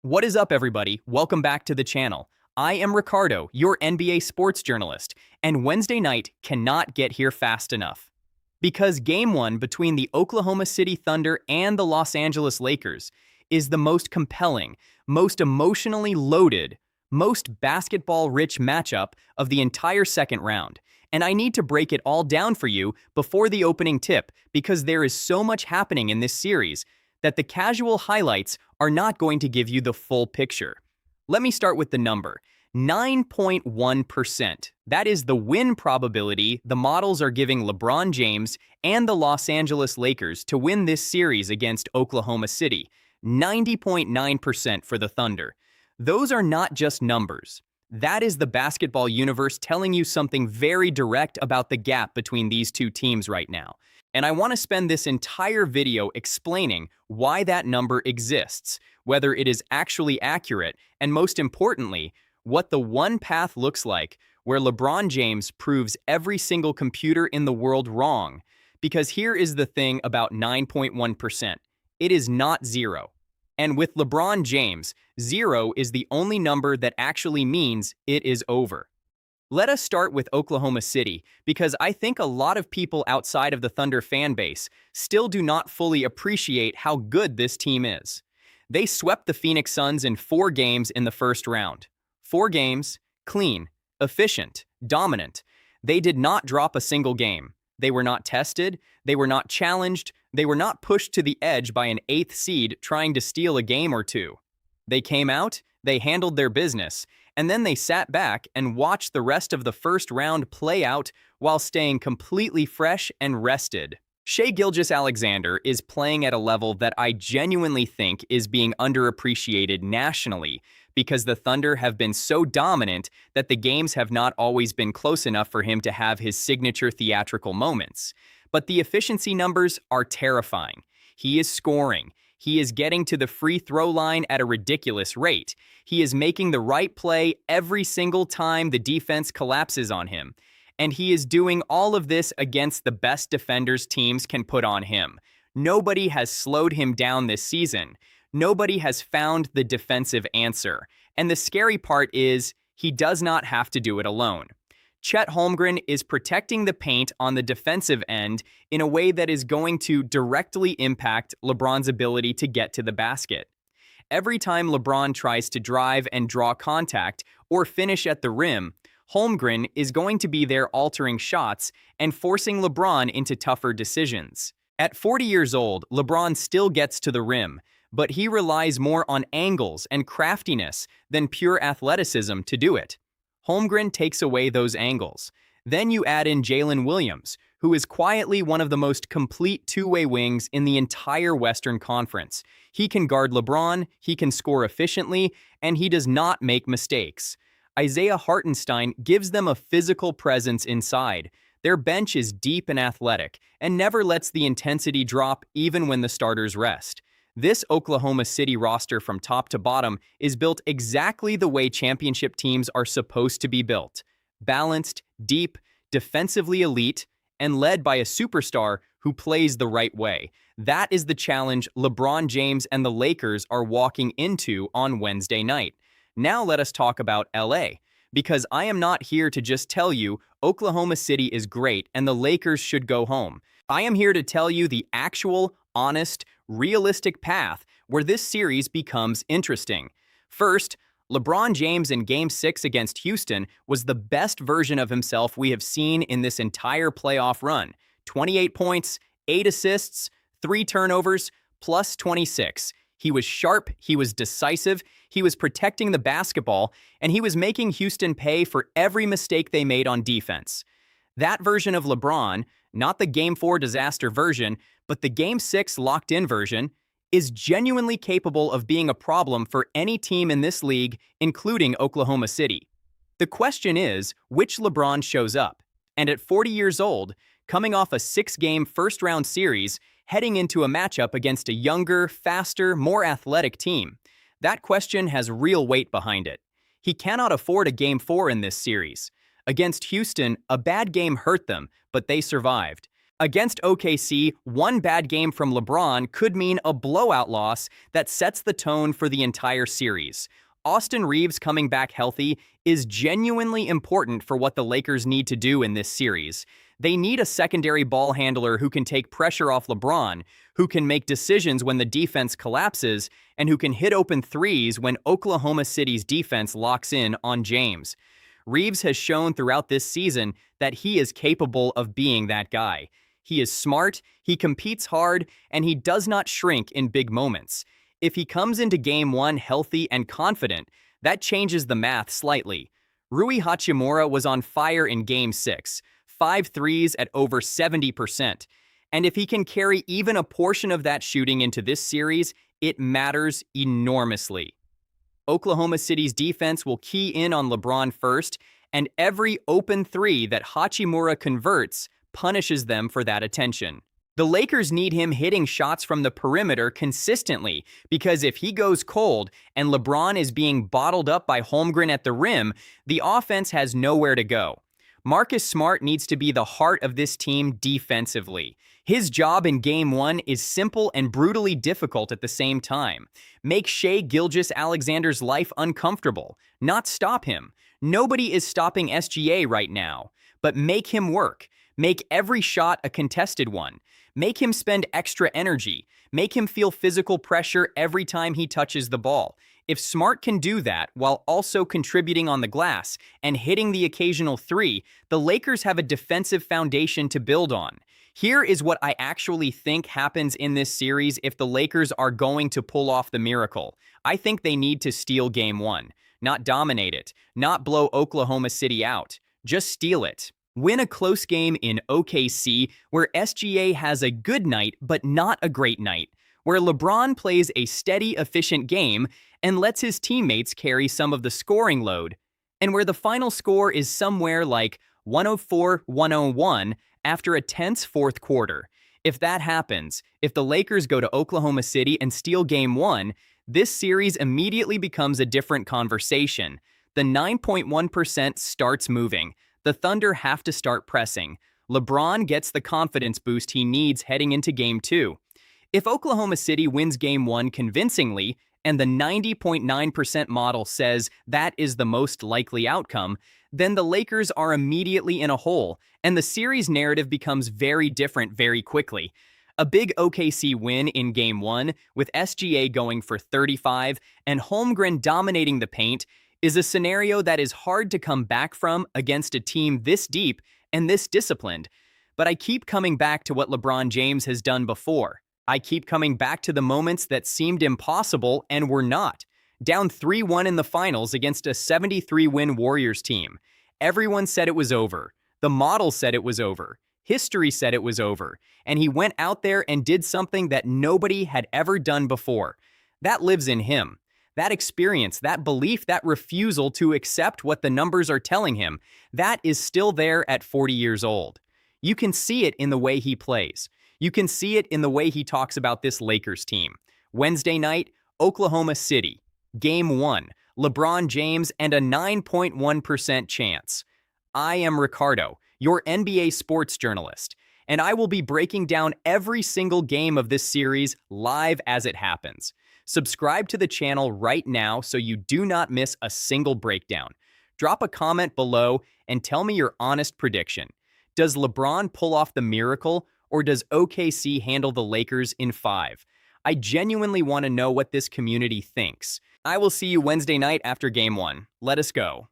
What is up, everybody? Welcome back to the channel. I am Ricardo, your NBA sports journalist, and Wednesday night cannot get here fast enough. Because Game 1 between the Oklahoma City Thunder and the Los Angeles Lakers is the most compelling, most emotionally loaded, most basketball-rich matchup of the entire second round. And I need to break it all down for you before the opening tip because there is so much happening in this series that the casual highlights are not going to give you the full picture. Let me start with the number. 9.1%. That is the win probability the models are giving LeBron James and the Los Angeles Lakers to win this series against Oklahoma City. 90.9% for the Thunder. Those are not just numbers. That is the basketball universe telling you something very direct about the gap between these two teams right now. And I want to spend this entire video explaining why that number exists, whether it is actually accurate, and most importantly, what the one path looks like where LeBron James proves every single computer in the world wrong. Because here is the thing about 9.1%. It is not zero. And with LeBron James, zero is the only number that actually means it is over. Let us start with Oklahoma City, because I think a lot of people outside of the Thunder fan base still do not fully appreciate how good this team is. They swept the Phoenix Suns in 4 games in the first round. 4 games, clean, efficient, dominant. They did not drop a single game. They were not tested, they were not challenged, they were not pushed to the edge by an 8th seed trying to steal a game or two. They came out, they handled their business, and then they sat back and watched the rest of the first round play out while staying completely fresh and rested. Shai Gilgeous-Alexander is playing at a level that I genuinely think is being underappreciated nationally because the Thunder have been so dominant that the games have not always been close enough for him to have his signature theatrical moments. But the efficiency numbers are terrifying. He is scoring. He is getting to the free throw line at a ridiculous rate. He is making the right play every single time the defense collapses on him. And he is doing all of this against the best defenders teams can put on him. Nobody has slowed him down this season. Nobody has found the defensive answer. And the scary part is, he does not have to do it alone. Chet Holmgren is protecting the paint on the defensive end in a way that is going to directly impact LeBron's ability to get to the basket. Every time LeBron tries to drive and draw contact or finish at the rim, Holmgren is going to be there altering shots and forcing LeBron into tougher decisions. At 40 years old, LeBron still gets to the rim, but he relies more on angles and craftiness than pure athleticism to do it. Holmgren takes away those angles. Then you add in Jalen Williams, who is quietly one of the most complete two-way wings in the entire Western Conference. He can guard LeBron, he can score efficiently, and he does not make mistakes. Isaiah Hartenstein gives them a physical presence inside. Their bench is deep and athletic, and never lets the intensity drop even when the starters rest. This Oklahoma City roster from top to bottom is built exactly the way championship teams are supposed to be built. Balanced, deep, defensively elite, and led by a superstar who plays the right way. That is the challenge LeBron James and the Lakers are walking into on Wednesday night. Now let us talk about LA, because I am not here to just tell you Oklahoma City is great and the Lakers should go home. I am here to tell you the actual, honest, realistic path where this series becomes interesting. First, LeBron James in Game 6 against Houston was the best version of himself we have seen in this entire playoff run. 28 points, 8 assists, 3 turnovers, plus 26. He was sharp, he was decisive, he was protecting the basketball, and he was making Houston pay for every mistake they made on defense. That version of LeBron, not the Game 4 disaster version, but the Game 6 locked-in version, is genuinely capable of being a problem for any team in this league, including Oklahoma City. The question is, which LeBron shows up? And at 40 years old, coming off a 6-game first-round series, heading into a matchup against a younger, faster, more athletic team, that question has real weight behind it. He cannot afford a Game 4 in this series. Against Houston, a bad game hurt them, but they survived. Against OKC, one bad game from LeBron could mean a blowout loss that sets the tone for the entire series. Austin Reaves coming back healthy is genuinely important for what the Lakers need to do in this series. They need a secondary ball handler who can take pressure off LeBron, who can make decisions when the defense collapses, and who can hit open threes when Oklahoma City's defense locks in on James. Reaves has shown throughout this season that he is capable of being that guy. He is smart, he competes hard, and he does not shrink in big moments. If he comes into Game 1 healthy and confident, that changes the math slightly. Rui Hachimura was on fire in Game 6, 5 threes at over 70%. And if he can carry even a portion of that shooting into this series, it matters enormously. Oklahoma City's defense will key in on LeBron first, and every open three that Hachimura converts punishes them for that attention. The Lakers need him hitting shots from the perimeter consistently, because if he goes cold and LeBron is being bottled up by Holmgren at the rim, the offense has nowhere to go. Marcus Smart needs to be the heart of this team defensively. His job in Game 1 is simple and brutally difficult at the same time. Make Shai Gilgeous-Alexander's life uncomfortable, not stop him. Nobody is stopping SGA right now, but make him work. Make every shot a contested one. Make him spend extra energy. Make him feel physical pressure every time he touches the ball. If Smart can do that while also contributing on the glass and hitting the occasional three, the Lakers have a defensive foundation to build on. Here is what I actually think happens in this series if the Lakers are going to pull off the miracle. I think they need to steal Game 1, not dominate it, not blow Oklahoma City out. Just steal it. Win a close game in OKC where SGA has a good night but not a great night, where LeBron plays a steady, efficient game and lets his teammates carry some of the scoring load, and where the final score is somewhere like 104-101 after a tense fourth quarter. If that happens, if the Lakers go to Oklahoma City and steal Game 1, this series immediately becomes a different conversation. The 9.1% starts moving. The Thunder have to start pressing. LeBron gets the confidence boost he needs heading into Game 2. If Oklahoma City wins Game 1 convincingly, and the 90.9% model says that is the most likely outcome, then the Lakers are immediately in a hole, and the series narrative becomes very different very quickly. A big OKC win in Game 1, with SGA going for 35 and Holmgren dominating the paint, is a scenario that is hard to come back from against a team this deep and this disciplined. But I keep coming back to what LeBron James has done before. I keep coming back to the moments that seemed impossible and were not. Down 3-1 in the finals against a 73-win Warriors team. Everyone said it was over. The model said it was over. History said it was over. And he went out there and did something that nobody had ever done before. That lives in him. That experience, that belief, that refusal to accept what the numbers are telling him, that is still there at 40 years old. You can see it in the way he plays. You can see it in the way he talks about this Lakers team. Wednesday night, Oklahoma City. Game 1, LeBron James and a 9.1% chance. I am Ricardo, your NBA sports journalist, and I will be breaking down every single game of this series live as it happens. Subscribe to the channel right now so you do not miss a single breakdown. Drop a comment below and tell me your honest prediction. Does LeBron pull off the miracle, or does OKC handle the Lakers in 5? I genuinely want to know what this community thinks. I will see you Wednesday night after Game 1. Let us go.